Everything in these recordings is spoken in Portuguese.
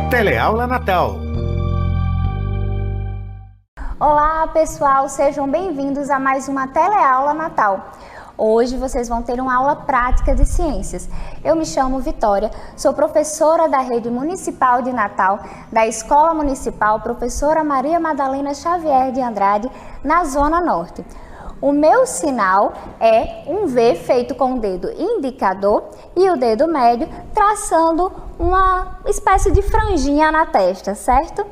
Teleaula Natal. Olá pessoal, sejam bem-vindos a mais uma Teleaula Natal. Hoje vocês vão ter uma aula prática de ciências. Eu me chamo Vitória, sou professora da Rede Municipal de Natal, da Escola Municipal Professora Maria Madalena Xavier de Andrade, na Zona Norte. O meu sinal é um V feito com o dedo indicador e o dedo médio traçando uma espécie de franjinha na testa, certo?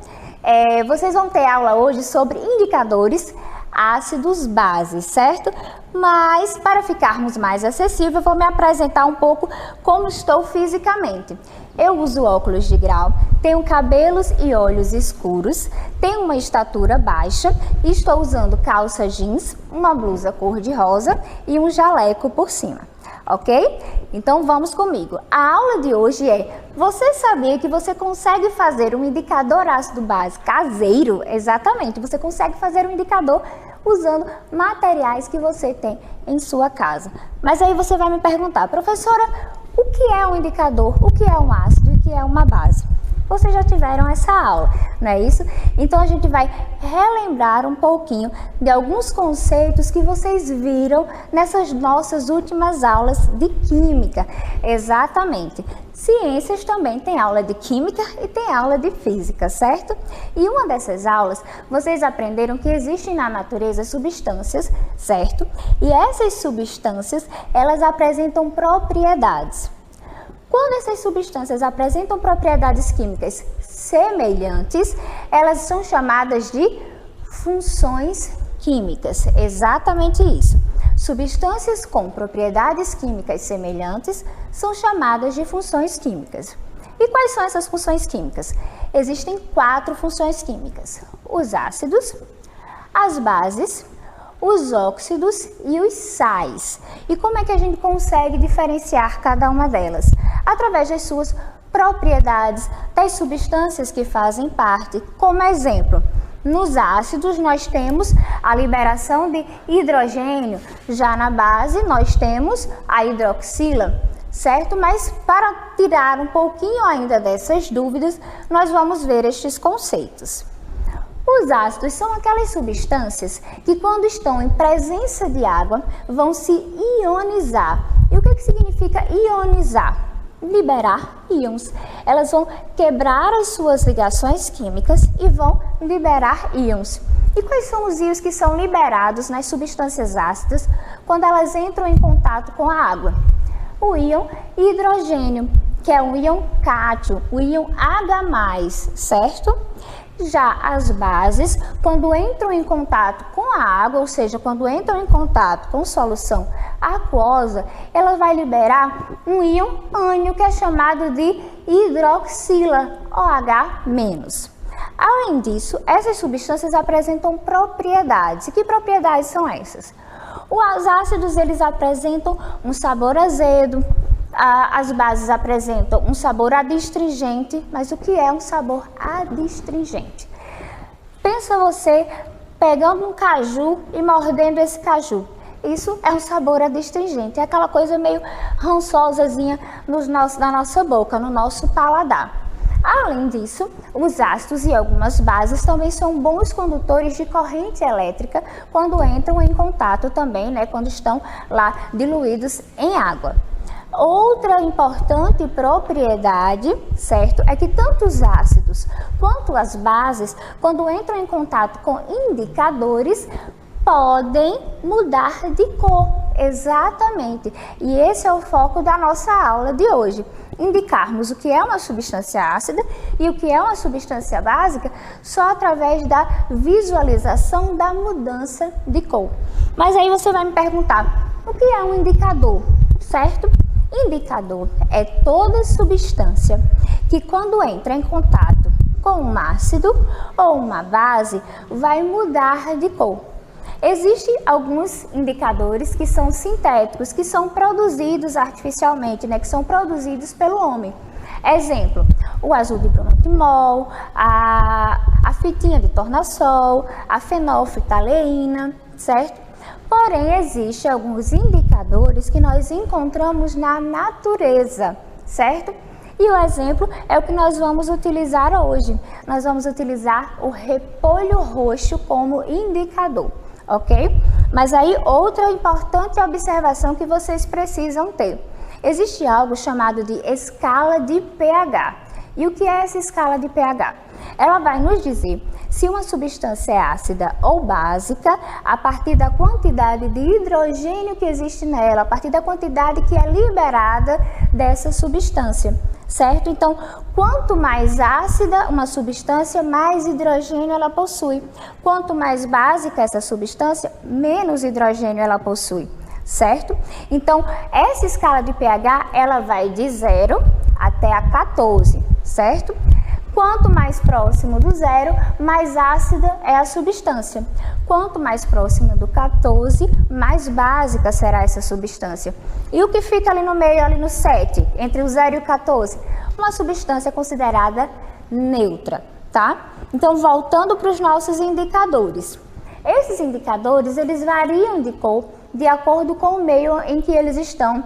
Vocês vão ter aula hoje sobre indicadores, ácidos, bases, certo? Mas para ficarmos mais acessível, eu vou me apresentar um pouco como estou fisicamente. Eu uso óculos de grau, tenho cabelos e olhos escuros, tenho uma estatura baixa e estou usando calça jeans, uma blusa cor-de-rosa e um jaleco por cima, ok? Então vamos comigo. A aula de hoje é: você sabia que você consegue fazer um indicador ácido base caseiro? Exatamente, você consegue fazer um indicador usando materiais que você tem em sua casa. Mas aí você vai me perguntar: professora, o que é um indicador, o que é um ácido e o que é uma base? Vocês já tiveram essa aula, não é isso? Então a gente vai relembrar um pouquinho de alguns conceitos que vocês viram nessas nossas últimas aulas de química. Exatamente. Ciências também tem aula de química e tem aula de física, certo? E uma dessas aulas, vocês aprenderam que existem na natureza substâncias, certo? E essas substâncias, elas apresentam propriedades. Quando essas substâncias apresentam propriedades químicas semelhantes, elas são chamadas de funções químicas. Exatamente isso. Substâncias com propriedades químicas semelhantes são chamadas de funções químicas. E quais são essas funções químicas? Existem 4 funções químicas: os ácidos, as bases, os óxidos e os sais. E como é que a gente consegue diferenciar cada uma delas? Através das suas propriedades, das substâncias que fazem parte. Como exemplo, nos ácidos nós temos a liberação de hidrogênio, já na base nós temos a hidroxila, certo? Mas para tirar um pouquinho ainda dessas dúvidas, nós vamos ver estes conceitos. Os ácidos são aquelas substâncias que, quando estão em presença de água, vão se ionizar. E o que significa ionizar? Liberar íons. Elas vão quebrar as suas ligações químicas e vão liberar íons. E quais são os íons que são liberados nas substâncias ácidas quando elas entram em contato com a água? O íon hidrogênio, que é um íon cátion, o íon H+, certo? Já as bases, quando entram em contato com a água, ou seja, quando entram em contato com solução aquosa, ela vai liberar um íon ânion, que é chamado de hidroxila, OH-. Além disso, essas substâncias apresentam propriedades. E que propriedades são essas? Os ácidos, eles apresentam um sabor azedo. As bases apresentam um sabor adstringente. Mas o que é um sabor adstringente? Pensa você pegando um caju e mordendo esse caju. Isso é um sabor adstringente, é aquela coisa meio rançosazinha na nossa boca, no nosso paladar. Além disso, os ácidos e algumas bases também são bons condutores de corrente elétrica quando entram em contato também, quando estão lá diluídos em água. Outra importante propriedade, certo, é que tanto os ácidos quanto as bases, quando entram em contato com indicadores, podem mudar de cor. Exatamente. E esse é o foco da nossa aula de hoje. Indicarmos o que é uma substância ácida e o que é uma substância básica só através da visualização da mudança de cor. Mas aí você vai me perguntar: o que é um indicador, certo? Indicador é toda substância que, quando entra em contato com um ácido ou uma base, vai mudar de cor. Existem alguns indicadores que são sintéticos, que são produzidos artificialmente, que são produzidos pelo homem. Exemplo, o azul de bromotimol, a fitinha de tornassol, a fenolftaleína, certo? Porém, existem alguns indicadores que nós encontramos na natureza, certo? E o exemplo é o que nós vamos utilizar hoje. Nós vamos utilizar o repolho roxo como indicador, ok? Mas aí outra importante observação que vocês precisam ter. Existe algo chamado de escala de pH. E o que é essa escala de pH? Ela vai nos dizer se uma substância é ácida ou básica a partir da quantidade de hidrogênio que existe nela, a partir da quantidade que é liberada dessa substância, certo? Então, quanto mais ácida uma substância, mais hidrogênio ela possui. Quanto mais básica essa substância, menos hidrogênio ela possui, certo? Então, essa escala de pH, ela vai de 0 até a 14, certo? Quanto mais próximo do 0, mais ácida é a substância. Quanto mais próximo do 14, mais básica será essa substância. E o que fica ali no meio, ali no 7, entre o 0 e o 14? Uma substância considerada neutra, tá? Então, voltando para os nossos indicadores. Esses indicadores, eles variam de cor de acordo com o meio em que eles estão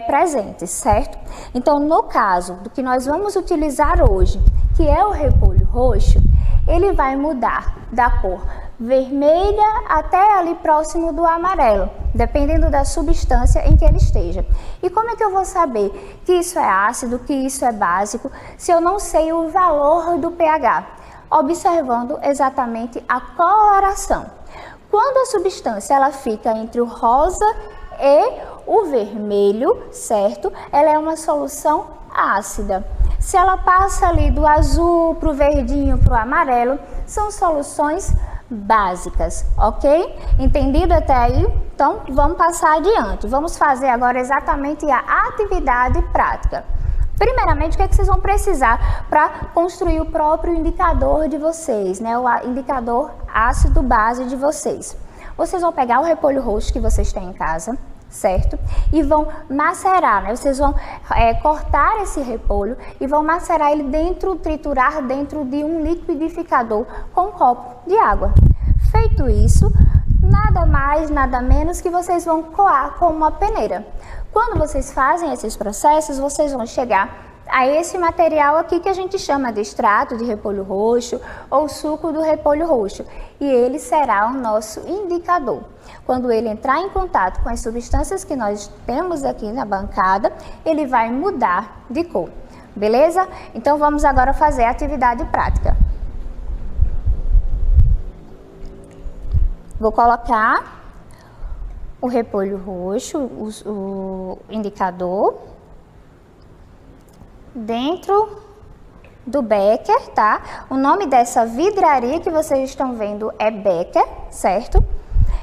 presentes, certo? Então, no caso do que nós vamos utilizar hoje, que é o repolho roxo, ele vai mudar da cor vermelha até ali próximo do amarelo, dependendo da substância em que ele esteja. E como é que eu vou saber que isso é ácido, que isso é básico, se eu não sei o valor do pH? Observando exatamente a coloração. Quando a substância ela fica entre o rosa e o vermelho, certo? Ela é uma solução ácida. Se ela passa ali do azul para o verdinho, para o amarelo, são soluções básicas, ok? Entendido até aí? Então, vamos passar adiante. Vamos fazer agora exatamente a atividade prática. Primeiramente, o que é que vocês vão precisar para construir o próprio indicador de vocês, né? O indicador ácido-base de vocês. Vocês vão pegar o repolho roxo que vocês têm em casa, certo? E vão macerar, né? Vocês vão cortar esse repolho e vão macerar ele triturar dentro de um liquidificador com um copo de água. Feito isso, nada mais, nada menos que vocês vão coar com uma peneira. Quando vocês fazem esses processos, vocês vão chegar a esse material aqui que a gente chama de extrato de repolho roxo ou suco do repolho roxo. E ele será o nosso indicador. Quando ele entrar em contato com as substâncias que nós temos aqui na bancada, ele vai mudar de cor. Beleza? Então vamos agora fazer a atividade prática. Vou colocar o repolho roxo, o indicador, dentro do becker, tá? O nome dessa vidraria que vocês estão vendo é becker, certo?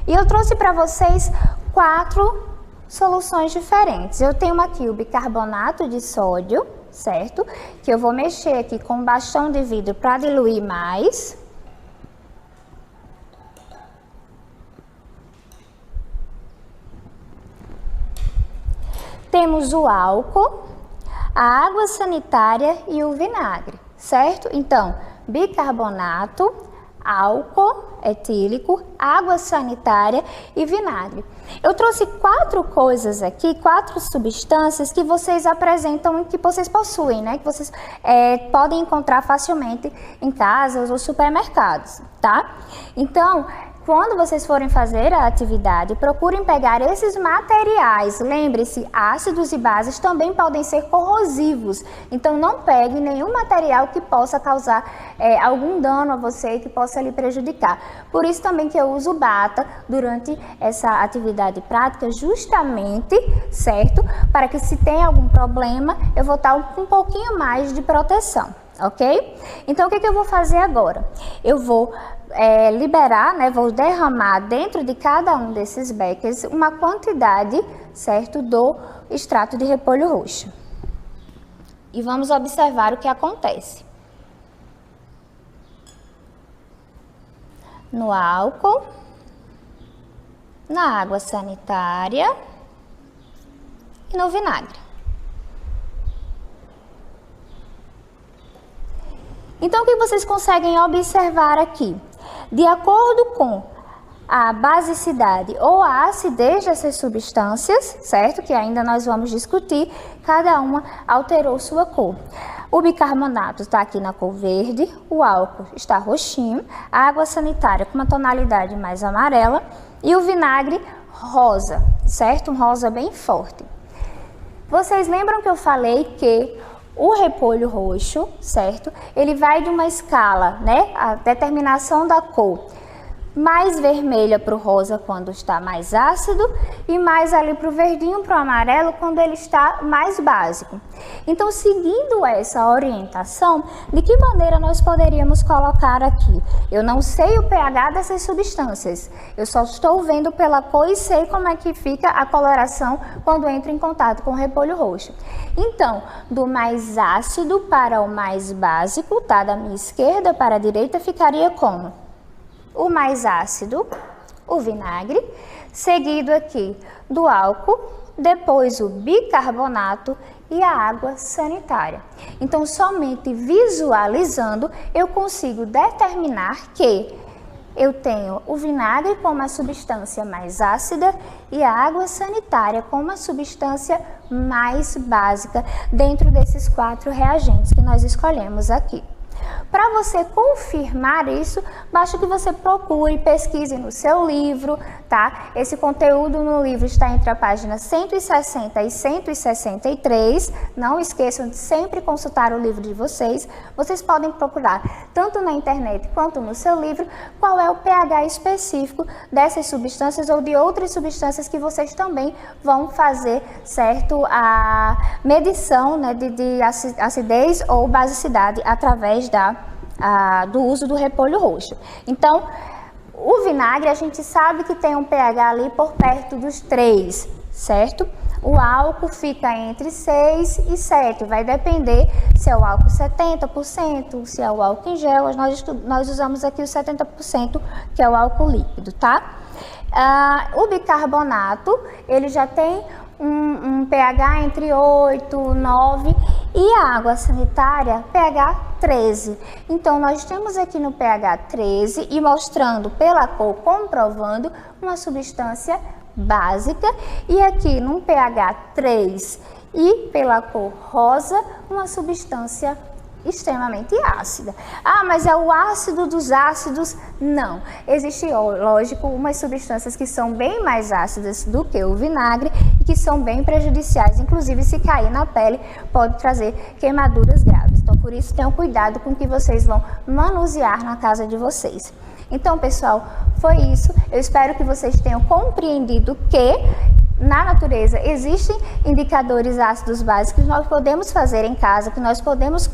E eu trouxe para vocês 4 soluções diferentes. Eu tenho aqui o bicarbonato de sódio, certo? Que eu vou mexer aqui com um bastão de vidro para diluir mais. Temos o álcool, a água sanitária e o vinagre, certo? Então, bicarbonato, álcool etílico, água sanitária e vinagre. Eu trouxe 4 coisas aqui, 4 substâncias que vocês apresentam, que vocês possuem, né? Que vocês podem encontrar facilmente em casas ou supermercados, tá? Então, quando vocês forem fazer a atividade, procurem pegar esses materiais. Lembre-se, ácidos e bases também podem ser corrosivos. Então, não pegue nenhum material que possa causar algum dano a você e que possa lhe prejudicar. Por isso também que eu uso bata durante essa atividade prática, justamente, certo? Para que se tem algum problema, eu vou estar com um pouquinho mais de proteção. Ok? Então, o que eu vou fazer agora? Eu vou liberar, né, vou derramar dentro de cada um desses beckers uma quantidade, certo, do extrato de repolho roxo. E vamos observar o que acontece. No álcool, na água sanitária e no vinagre. Então, o que vocês conseguem observar aqui? De acordo com a basicidade ou a acidez dessas substâncias, certo? Que ainda nós vamos discutir, cada uma alterou sua cor. O bicarbonato está aqui na cor verde, o álcool está roxinho, a água sanitária com uma tonalidade mais amarela e o vinagre rosa, certo? Um rosa bem forte. Vocês lembram que eu falei que o repolho roxo, certo? Ele vai de uma escala, né? A determinação da cor mais vermelha para o rosa quando está mais ácido e mais ali para o verdinho, para o amarelo quando ele está mais básico. Então, seguindo essa orientação, de que maneira nós poderíamos colocar aqui? Eu não sei o pH dessas substâncias, eu só estou vendo pela cor e sei como é que fica a coloração quando entra em contato com o repolho roxo. Então, do mais ácido para o mais básico, tá? Da minha esquerda para a direita ficaria como? O mais ácido, o vinagre, seguido aqui do álcool, depois o bicarbonato e a água sanitária. Então, somente visualizando, eu consigo determinar que eu tenho o vinagre como a substância mais ácida e a água sanitária como a substância mais básica dentro desses 4 reagentes que nós escolhemos aqui. Para você confirmar isso, basta que você procure e pesquise no seu livro, tá? Esse conteúdo no livro está entre a página 160 e 163. Não esqueçam de sempre consultar o livro de vocês. Vocês podem procurar tanto na internet quanto no seu livro qual é o pH específico dessas substâncias ou de outras substâncias que vocês também vão fazer, certo? A medição, né, de acidez ou basicidade através do uso do repolho roxo. Então, o vinagre a gente sabe que tem um pH ali por perto dos 3, certo? O álcool fica entre 6 e 7, vai depender se é o álcool 70%, se é o álcool em gel, nós usamos aqui o 70%, que é o álcool líquido, tá? O bicarbonato, ele já tem um pH entre 8 e 9 e a água sanitária pH 13. Então, nós temos aqui no pH 13 e mostrando pela cor, comprovando uma substância básica e aqui no pH 3 e pela cor rosa, uma substância extremamente ácida. Ah, mas é o ácido dos ácidos? Não. Existe, lógico, umas substâncias que são bem mais ácidas do que o vinagre e que são bem prejudiciais, inclusive se cair na pele pode trazer queimaduras graves. Então, por isso, tenham cuidado com o que vocês vão manusear na casa de vocês. Então, pessoal, foi isso. Eu espero que vocês tenham compreendido que na natureza existem indicadores ácidos básicos que nós podemos fazer em casa, que nós podemos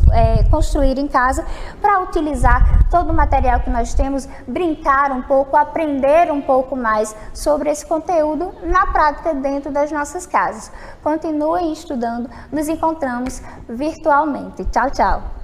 construir em casa para utilizar todo o material que nós temos, brincar um pouco, aprender um pouco mais sobre esse conteúdo na prática dentro das nossas casas. Continuem estudando, nos encontramos virtualmente. Tchau, tchau!